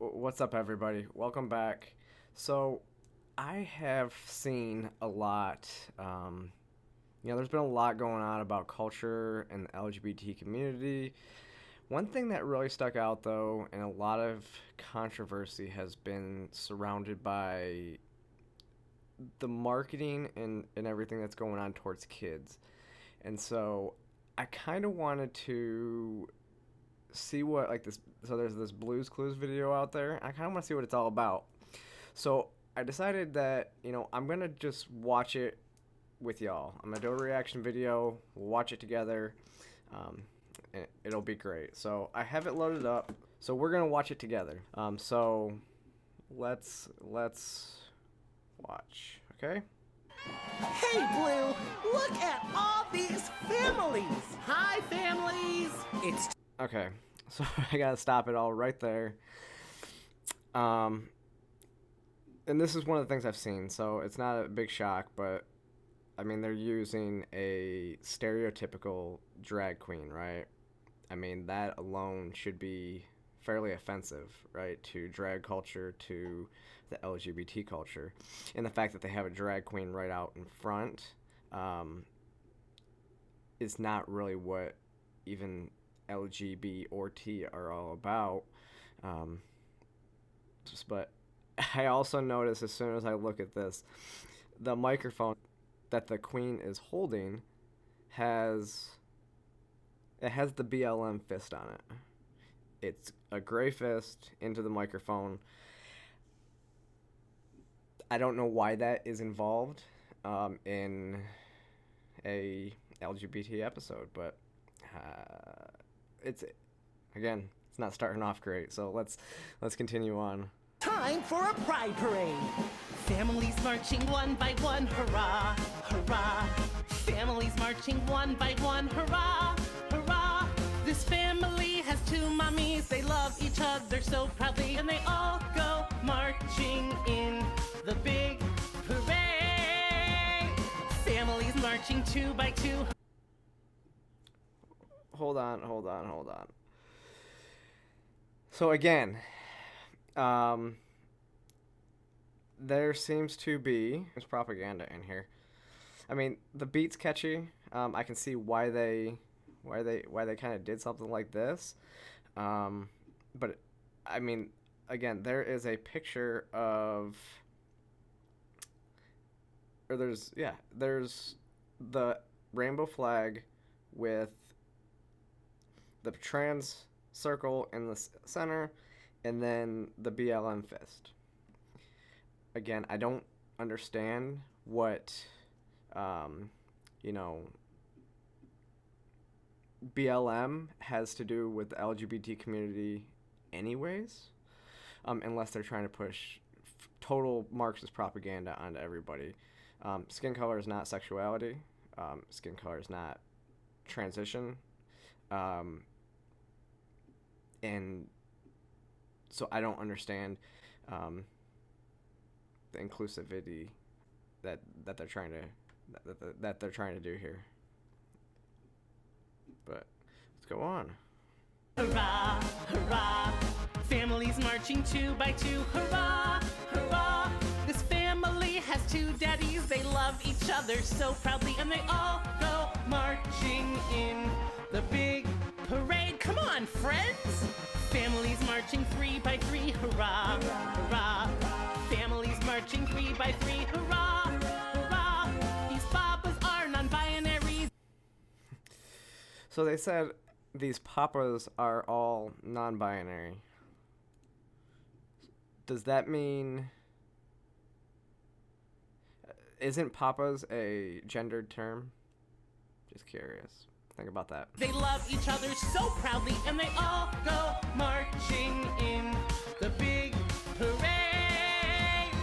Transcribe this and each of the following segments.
What's up, everybody? Welcome back. So, I have seen a lot. There's been a lot going on about culture and the LGBT community. One thing that really stuck out, though, and a lot of controversy has been surrounded by the marketing and everything that's going on towards kids. And so, I kind of wanted to see what like this so there's this Blues Clues video out there. I kind of want to see what it's all about. So I decided that I'm gonna just watch it with y'all. I'm gonna do a reaction video. We'll watch it together. And it'll be great. So I have it loaded up, so we're gonna watch it together. So let's watch. Okay. Hey, Blue, look at all these families. Hi, families. It's Okay, so I gotta stop it all right there. And this is one of the things I've seen, so it's not a big shock, but I mean, they're using a stereotypical drag queen, right? I mean, that alone should be fairly offensive, right, to drag culture, to the LGBT culture. And the fact that they have a drag queen right out in front is not really what even LGBT or T are all about. But I also notice as soon as I look at this, the microphone that the queen is holding has the BLM fist on it. It's a gray fist into the microphone. I don't know why that is involved in a LGBT episode, but it's not starting off great. So let's continue on. time for a pride parade. Families marching one by one, hurrah, hurrah. Families marching one by one, hurrah, hurrah. This family has two mommies. They love each other so proudly, and they all go marching in the big parade. Families marching two by two. Hold on. So again, there seems to be there's propaganda in here. I mean, the beat's catchy. I can see why they kind of did something like this. But I mean, again, there is a picture of, or there's the rainbow flag with the trans circle in the center, and then the BLM fist. Again, I don't understand what, BLM has to do with the LGBT community anyways, unless they're trying to push total Marxist propaganda onto everybody. Skin color is not sexuality. Skin color is not transition. And so I don't understand the inclusivity that they're trying to do here. But let's go on. Hurrah, hurrah, families marching two by two, hurrah, hurrah. This family has two daddies, they love each other so proudly, and they all go marching in the big parade. Come on, friends! Families marching three by three, hurrah, hurrah. Families marching three by three, hurrah, hurrah. These papas are non-binary. So they said these papas are all non-binary. Does that mean... Isn't papas a gendered term? Just curious. Think about that. They love each other so proudly, and they all go marching in the big parade.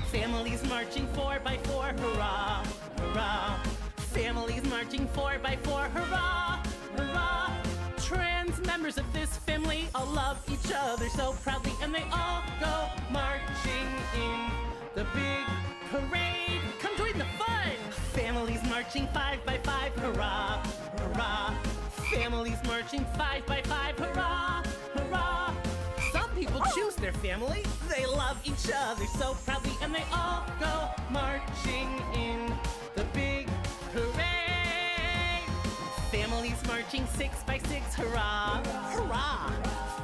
Families marching four by four, hurrah, hurrah. Families marching four by four, hurrah, hurrah. Trans members of this family all love each other so proudly, and they all go marching in the big parade. Come join the fun! Families marching five by five, hurrah, hurrah. Families marching five by five, hurrah, hurrah. Some people choose their family. They love each other so proudly, and they all go marching in the big hooray. Families marching 6 by 6, hurrah, hurrah.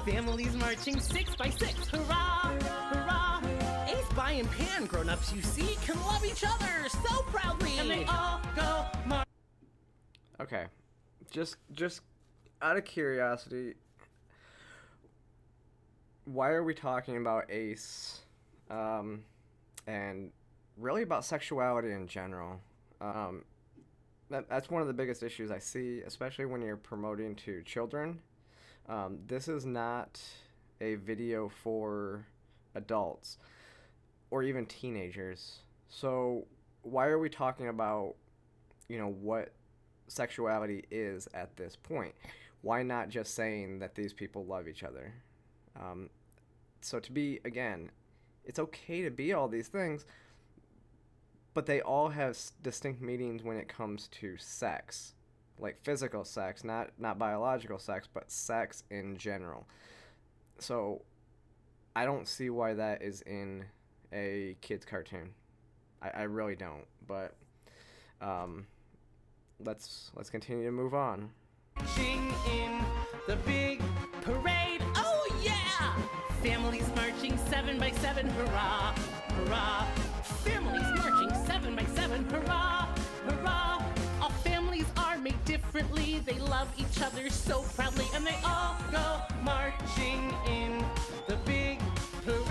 Families marching 6 by 6, hurrah, hurrah. Ace, By, and Pan, grown-ups you see, can love each other so proudly, and they all go marching. Okay, just out of curiosity, why are we talking about Ace, and really about sexuality in general? That's one of the biggest issues I see, especially when you're promoting to children. This is not a video for adults or even teenagers. So why are we talking about, what sexuality is at this point? Why not just saying that these people love each other? So to be, again, it's okay to be all these things, but they all have distinct meanings when it comes to sex. Like physical sex, not biological sex, but sex in general. So I don't see why that is in a kid's cartoon. I really don't. But let's continue to move on. Marching in the big parade, oh yeah! Families marching 7 by 7, hurrah, hurrah. Families marching 7 by 7, hurrah, hurrah. All families are made differently. They love each other so proudly, and they all go marching in the big parade.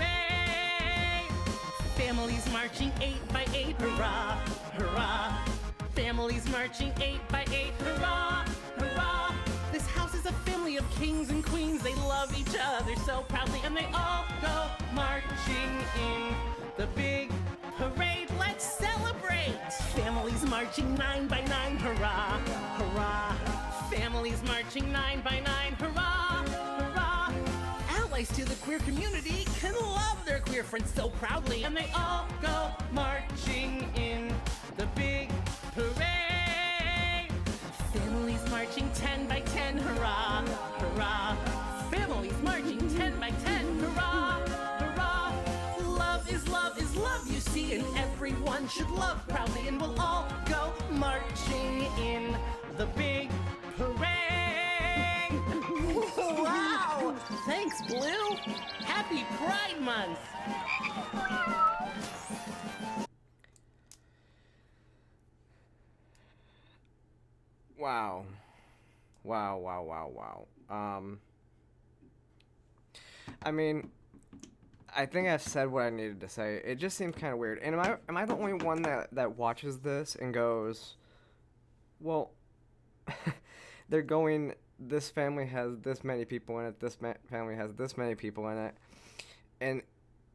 Families marching 8 by 8, hurrah, hurrah. Families marching 8 by 8, hurrah, hurrah. This house is a family of kings and queens. They love each other so proudly, and they all go marching in the big parade. Let's celebrate! Families marching 9 by 9, hurrah, hurrah. Families marching 9 by 9, hurrah, hurrah. Allies to the queer community can love their queer friends so proudly, and they all go marching in the big parade. Families marching 10 by 10, hurrah, hurrah. Families marching 10 by 10, hurrah, hurrah. Love is love, you see, and everyone should love proudly, and we'll all go marching in the big parade. Wow! Thanks, Blue. Happy Pride Month. Wow. Wow. I mean, I think I've said what I needed to say. It just seems kind of weird. And am I the only one that watches this and goes, well, they're going, this family has this many people in it, this family has this many people in it, and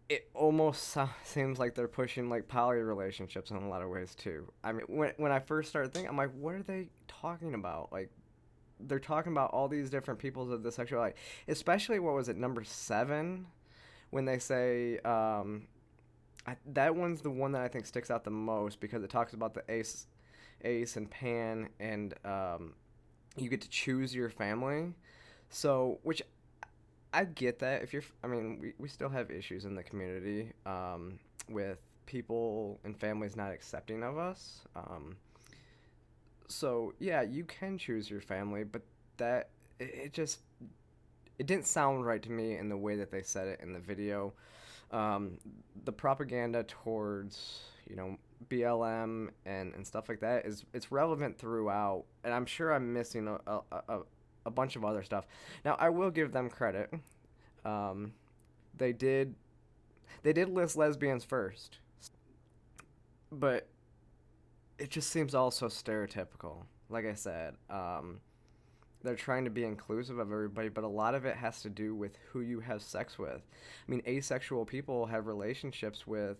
it almost seems like they're pushing like poly relationships in a lot of ways too. I mean, when I first started thinking, I'm like, what are they talking about? Like, they're talking about all these different peoples of the sexuality, especially what was it, number 7, when they say that one's the one that I think sticks out the most because it talks about the ace and pan, and you get to choose your family. So, which I get that if you're, I mean, we still have issues in the community with people and families not accepting of us. So yeah, you can choose your family, but that it didn't sound right to me in the way that they said it in the video. The propaganda towards, BLM and stuff like that it's relevant throughout, and I'm sure I'm missing a bunch of other stuff. Now, I will give them credit. They did list lesbians first, but it just seems all so stereotypical. Like I said, they're trying to be inclusive of everybody, but a lot of it has to do with who you have sex with. I mean, asexual people have relationships with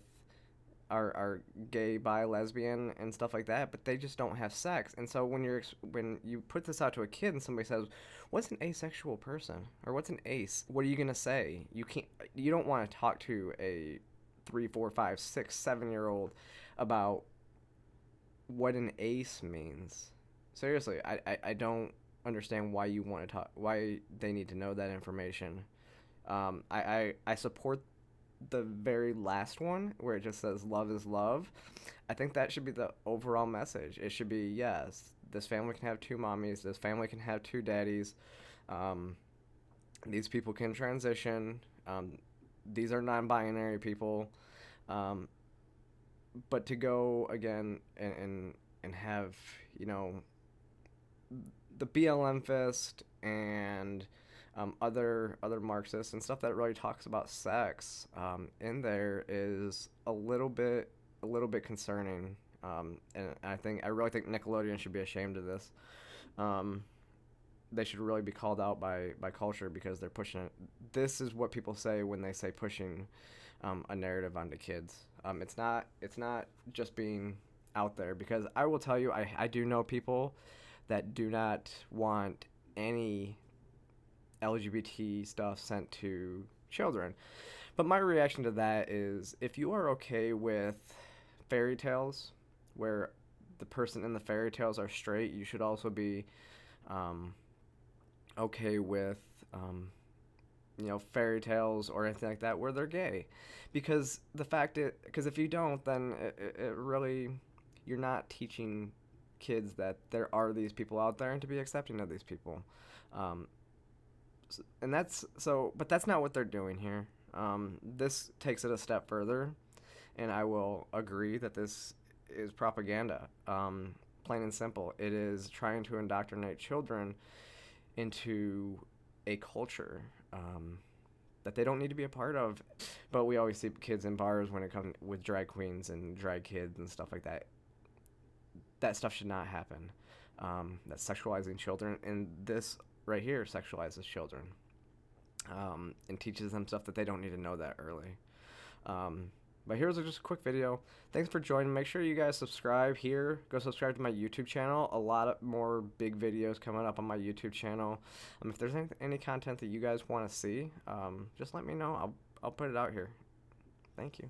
are gay, bi, lesbian, and stuff like that, but they just don't have sex. And so when you put this out to a kid and somebody says, "What's an asexual person?" or "What's an ace?" What are you gonna say? You don't want to talk to a 3, 4, 5, 6, 7-year-old about what an ace means. Seriously, I don't understand why you want to talk, why they need to know that information. I support the very last one where it just says love is love. I think that should be the overall message. It should be, yes, this family can have two mommies, this family can have two daddies. Um, these people can transition. These are non-binary people. Um, but to go again and have, you know, the BLM fist and other Marxists and stuff that really talks about sex in there is a little bit concerning. And I really think Nickelodeon should be ashamed of this. Um, they should really be called out by culture because they're pushing it. This is what people say when they say pushing a narrative onto kids. It's not just being out there, because I will tell you, I do know people that do not want any LGBT stuff sent to children. But my reaction to that is, if you are okay with fairy tales where the person in the fairy tales are straight, you should also be um, okay with fairy tales or anything like that where they're gay, because because if you don't, then it really, you're not teaching kids that there are these people out there and to be accepting of these people. um, and but that's not what they're doing here. This takes it a step further, and I will agree that this is propaganda. Plain and simple, it is trying to indoctrinate children into a culture that they don't need to be a part of. But we always see kids in bars when it comes with drag queens and drag kids and stuff like that. That stuff should not happen. That's sexualizing children, and this right here sexualizes children and teaches them stuff that they don't need to know that early. But here's just a quick video. Thanks for joining. Make sure you guys subscribe here. Go subscribe to my YouTube channel. A lot of more big videos coming up on my YouTube channel. If there's any content that you guys want to see, just let me know. I'll put it out here. Thank you.